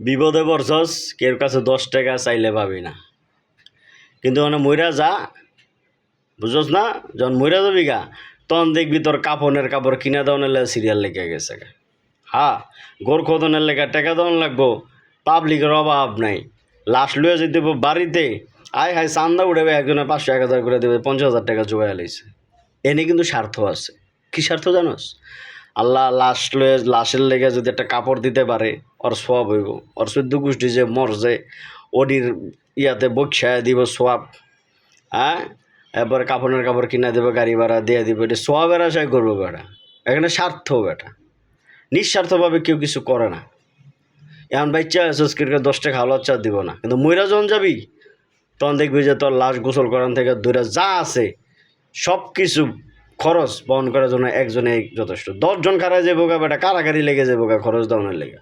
বিপদে পড়ছস, কেউ কাছে 10 টাকা চাইলে পাবি না, কিন্তু মানে মইরা যা, বুঝছস না? যখন মইরা যাবি গা তখন দেখবি তোর কাপড় কিনা দেওয়ানের লেগে সিরিয়াল লেগে গেছে গা। হ্যাঁ, গোর খোদনের লেগে টাকা দেওয়ান লাগবো, পাবলিকের অভাব নাই। লাশ লুয়ে যেতে বাড়িতে, আয় হায় চান্দা উঠেবে, একজনের 500-1000 করে দেবে, 50,000 টাকা জোগায় লাইছে। এনে কিন্তু স্বার্থ আছে। কি স্বার্থ জানোস? আল্লাহ লাশের লেগে যদি একটা কাপড় দিতে পারে, ওর সোয়াব হইব। ওর 14 গোষ্ঠী যে মরছে ওডির ইয়াতে বক্সায় দিব সোয়াব। হ্যাঁ, এরপরে কাপড় কিনা দেবে, গাড়ি ভাড়া দিয়ে দিব, এটা সোয়াবের আশায় করবো বেটা। এখানে স্বার্থ বেটা, নিঃস্বার্থভাবে কেউ কিছু করে না। এখন বাচ্চা সংস্কৃতিকে 10 টাকা হাওলার চা দিব না, কিন্তু মইরা যখন যাবি তখন দেখবি যে তোর লাশ গোসল করান থেকে দূরে যা আছে সব কিছু খরচ বহন করার জন্য একজনে যথেষ্ট। 10 জন খারায় যাবো গা বেটা, কারাগারি লেগে যাবো গা খরচ দেওয়ানোর লেগে।